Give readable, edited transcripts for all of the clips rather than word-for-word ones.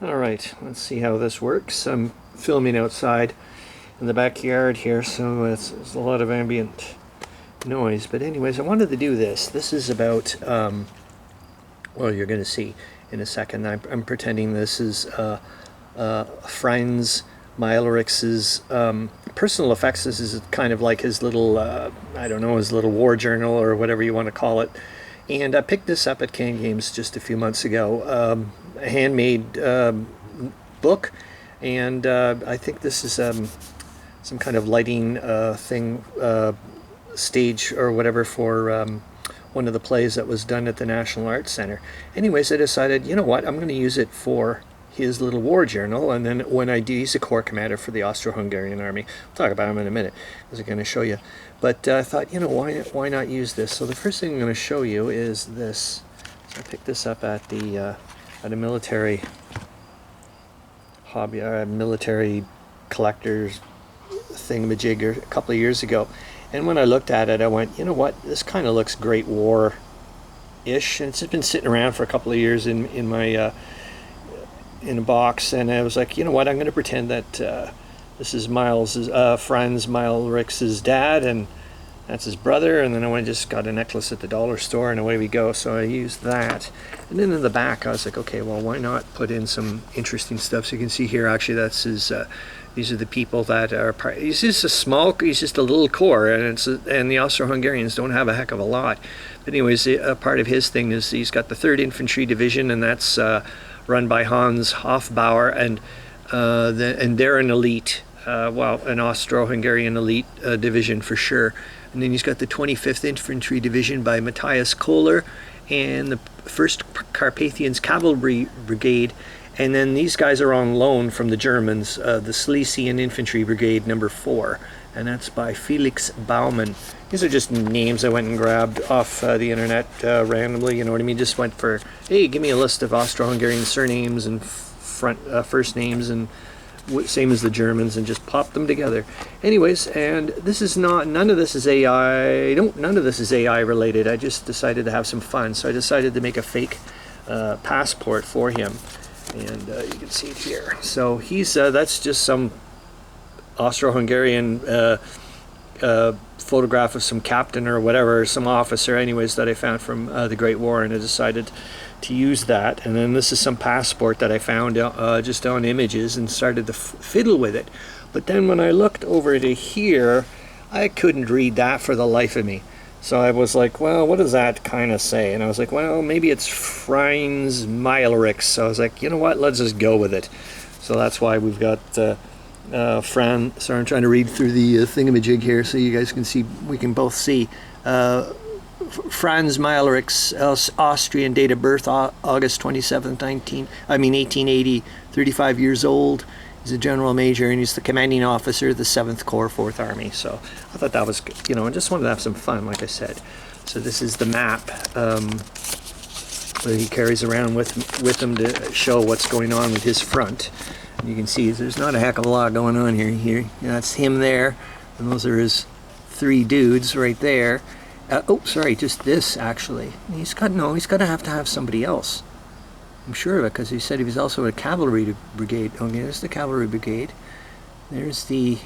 Alright, let's see how this works. I'm filming outside in the backyard here, so it's a lot of ambient noise. But anyways, I wanted to do this. This is about, well, you're going to see in a second. I'm pretending this is Frainz Mileric's personal effects. This is kind of like his little, I don't know, his little war journal or whatever you want to call it. And I picked this up at Can Games just a few months ago. A handmade book, and I think this is some kind of lighting thing, stage or whatever for one of the plays that was done at the National Arts Center. Anyways, I decided, you know what, I'm going to use it for his little war journal, and then when I do, he's a corps commander for the Austro-Hungarian army. We'll talk about him in a minute, because I'm going to show you. But I thought, you know, why not use this? So the first thing I'm going to show you is this. So I picked this up at the at a military hobby, military collector's thingamajig a couple of years ago. And when I looked at it, I went, you know what, this kind of looks Great War-ish. And it's just been sitting around for a couple of years in my in a box, and I was like, you know what, I'm going to pretend that this is Franz Mileric's dad, and that's his brother, and then I just got a necklace at the dollar store, and away we go. So I used that. And then in the back, I was like, okay, well, why not put in some interesting stuff? So you can see here, actually, that's his, these are the people that are part. He's just a little corps, and the Austro-Hungarians don't have a heck of a lot. But anyways, a part of his thing is he's got the 3rd Infantry Division, and that's run by Hans Hofbauer, and they're an elite, well, an Austro-Hungarian elite division for sure. And then he's got the 25th Infantry Division by Matthias Kohler, and the 1st Carpathians Cavalry Brigade. And then these guys are on loan from the Germans, the Silesian Infantry Brigade number 4, and that's by Felix Baumann. These are just names I went and grabbed off the internet randomly, you know what I mean? Just went for, hey, give me a list of Austro-Hungarian surnames and first names, and same as the Germans, and just popped them together. Anyways, and this is none of this is AI. None of this is AI related. I just decided to have some fun, so I decided to make a fake passport for him, and you can see it here. So he's that's just some Austro-Hungarian photograph of some captain or whatever, some officer, anyways, that I found from the Great War, and I decided to use that. And then this is some passport that I found just on images, and started to fiddle with it. But then when I looked over to here, I couldn't read that for the life of me. So I was like, well, what does that kind of say? And I was like, well, maybe it's Frainz Mileric. So I was like, you know what, let's just go with it. So that's why we've got Franz. Sorry, I'm trying to read through the thingamajig here so you guys can see, we can both see. Franz Mileric's Austrian date of birth, August 27th, 1880, 35 years old. He's a general major, and he's the commanding officer of the 7th Corps, 4th Army. So I thought that was good, you know, I just wanted to have some fun, like I said. So this is the map that he carries around with him to show what's going on with his front. And you can see there's not a heck of a lot going on here. You know, that's him there, and those are his 3 dudes right there. Oh, sorry, just this, actually. He's got to have somebody else. I'm sure of it, because he said he was also a cavalry brigade. Okay, there's the cavalry brigade. There's the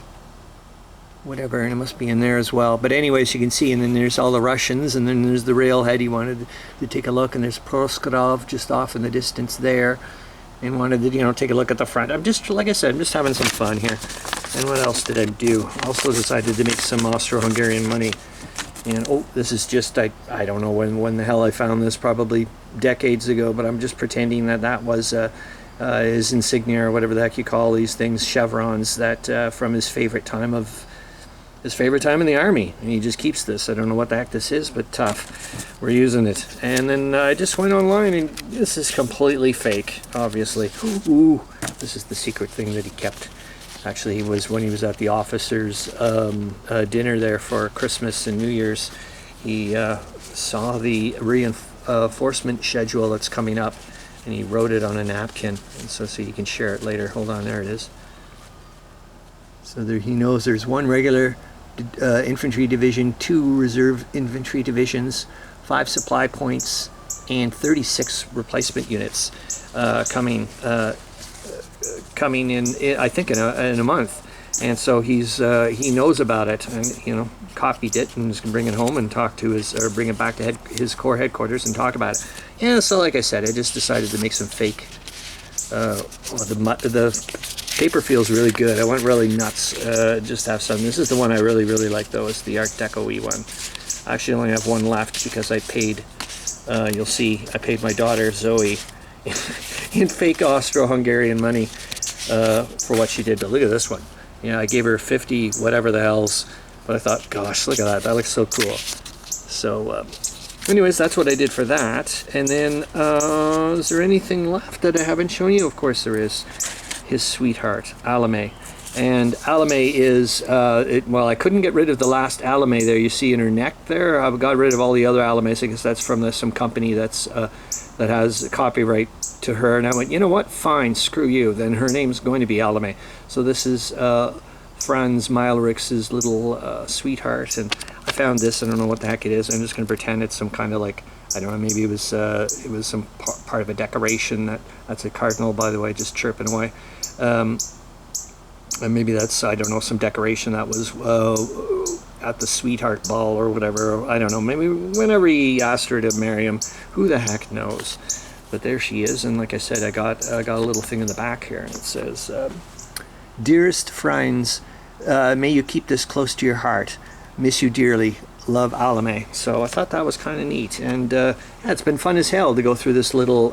whatever, and it must be in there as well. But anyways, you can see, and then there's all the Russians, and then there's the railhead. He wanted to take a look, and there's Proskorov just off in the distance there, and wanted to, you know, take a look at the front. I'm just, like I said, I'm just having some fun here. And what else did I do? Also decided to make some Austro-Hungarian money. And oh, this is just, I don't know when the hell I found this, probably decades ago, but I'm just pretending that was his insignia, or whatever the heck you call these things, chevrons, that from his favorite time in the army. And he just keeps this. I don't know what the heck this is, but tough. We're using it. And then I just went online, and this is completely fake, obviously. Ooh, this is the secret thing that he kept. Actually, when he was at the officers' dinner there for Christmas and New Year's, he saw the reinforcement schedule that's coming up, and he wrote it on a napkin, and so you can share it later. Hold on, there it is. So there, he knows there's 1 regular infantry division, 2 reserve infantry divisions, 5 supply points, and 36 replacement units coming coming in, I think in a month. And so he knows about it, and copied it, and is going to bring it home and talk to bring it back to his core headquarters and talk about it. Yeah, so like I said, I just decided to make some fake. The paper feels really good. I went really nuts. Just have some. This is the one I really like, though. It's the Art Deco-y one. I actually only have one left because I paid. You'll see, I paid my daughter Zoe in fake Austro-Hungarian money for what she did. But look at this one. Yeah, I gave her 50 whatever the hells, but I thought, gosh, look at that. That looks so cool. So, anyways, that's what I did for that. And then, is there anything left that I haven't shown you? Of course there is. His sweetheart, Alame. And Alame is, well, I couldn't get rid of the last Alame there you see in her neck there. I got rid of all the other Alames because that's from some company that has copyright to her. And I went, you know what? Fine, screw you. Then her name's going to be Alame. So this is Frainz Mileric's little sweetheart. And I found this. I don't know what the heck it is. I'm just going to pretend it's some kind of like, I don't know, maybe it was some part of a decoration. That's a cardinal, by the way, just chirping away. And maybe that's, I don't know, some decoration that was at the sweetheart ball or whatever. I don't know. Maybe whenever he asked her to marry him, who the heck knows? But there she is. And like I said, I got a little thing in the back here, and it says, "Dearest Frainz, may you keep this close to your heart. Miss you dearly. Love, Alame." So I thought that was kind of neat, and yeah, it's been fun as hell to go through this little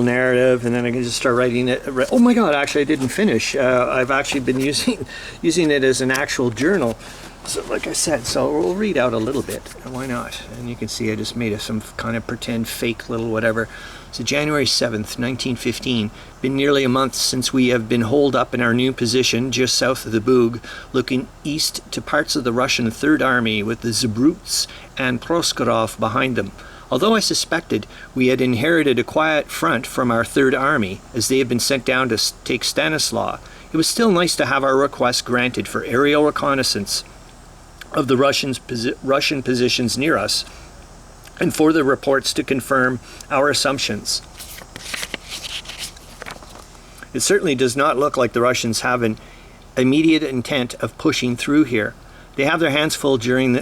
narrative, and then I can just start writing it. Oh my God! Actually, I didn't finish. I've actually been using it as an actual journal. So, like I said, so we'll read out a little bit. Why not? And you can see I just made some kind of pretend fake little whatever. So January 7th, 1915. Been nearly a month since we have been holed up in our new position just south of the Bug, looking east to parts of the Russian Third Army with the Zabruts and Proskorov behind them. Although I suspected we had inherited a quiet front from our Third Army, as they had been sent down to take Stanislaw, it was still nice to have our request granted for aerial reconnaissance of the Russian positions near us, and for the reports to confirm our assumptions. It certainly does not look like the Russians have an immediate intent of pushing through here. They have their hands full along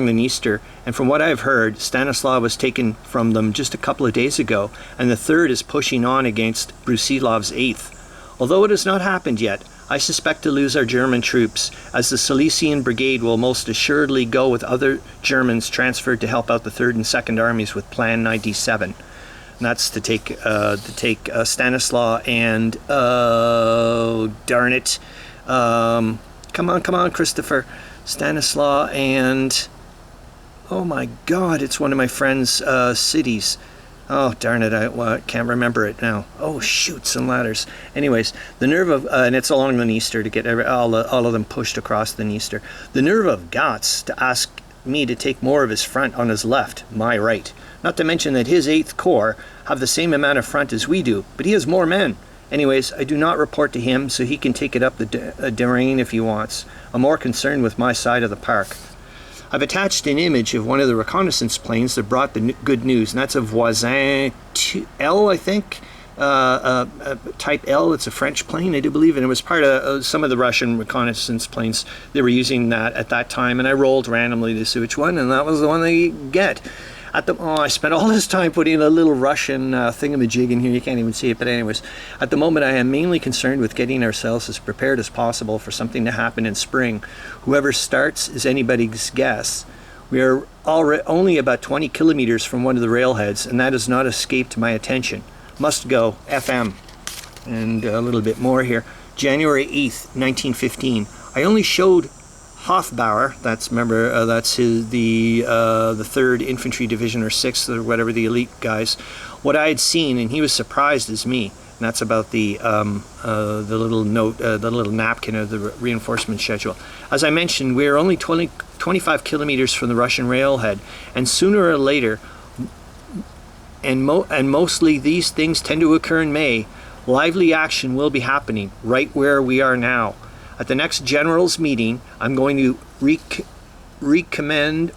the Dniester, and from what I've heard, Stanislaw was taken from them just a couple of days ago, and the 3rd is pushing on against Brusilov's 8th. Although it has not happened yet, I suspect to lose our German troops, as the Silesian Brigade will most assuredly go with other Germans transferred to help out the 3rd and 2nd Armies with Plan 97. And that's to take Stanislaw and, darn it, come on, Christopher. Stanislaw and, oh my God, it's one of my friend's cities. Oh, darn it, I can't remember it now. Oh, shoot, some ladders. Anyways, the nerve of, and it's along the Dniester to get all of them pushed across the Dniester. The nerve of Gotz to ask me to take more of his front on his left, my right. Not to mention that his 8th Corps have the same amount of front as we do, but he has more men. Anyways, I do not report to him, so he can take it up the Derain if he wants. I'm more concerned with my side of the park. I've attached an image of one of the reconnaissance planes that brought the good news, and that's a Voisin L, I think. Type L, it's a French plane, I do believe, and it was part of some of the Russian reconnaissance planes. They were using that at that time, and I rolled randomly to see which one, and that was the one they get. I spent all this time putting a little Russian thingamajig in here. You can't even see it, but anyways, at the moment I am mainly concerned with getting ourselves as prepared as possible for something to happen in spring. Whoever starts is anybody's guess. We are only about 20 kilometers from one of the railheads, and that has not escaped my attention. Must go, FM. And a little bit more here. January 8th, 1915. I only showed Hofbauer, that's the 3rd Infantry Division or 6th or whatever, the elite guys, what I had seen, and he was surprised as me. And that's about the little note, the little napkin of the reinforcement schedule. As I mentioned, we are only 25 kilometers from the Russian railhead, and sooner or later, and mostly these things tend to occur in May, lively action will be happening right where we are now. At the next generals meeting, I'm going to recommend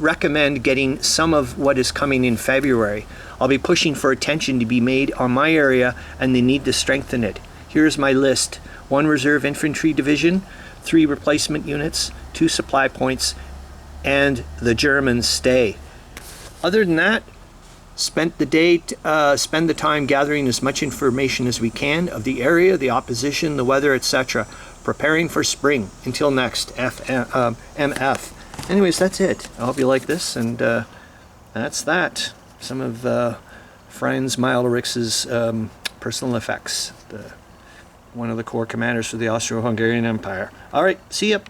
getting some of what is coming in February. I'll be pushing for attention to be made on my area and the need to strengthen it. Here's my list. 1 Reserve Infantry Division, 3 replacement units, 2 supply points, and the Germans stay. Other than that, spend the time gathering as much information as we can of the area, the opposition, the weather, etc. Preparing for spring. Until next, MF. Anyways, that's it. I hope you like this, and that's that. Some of Frainz Mileric's personal effects. One of the core commanders for the Austro-Hungarian Empire. All right, see ya.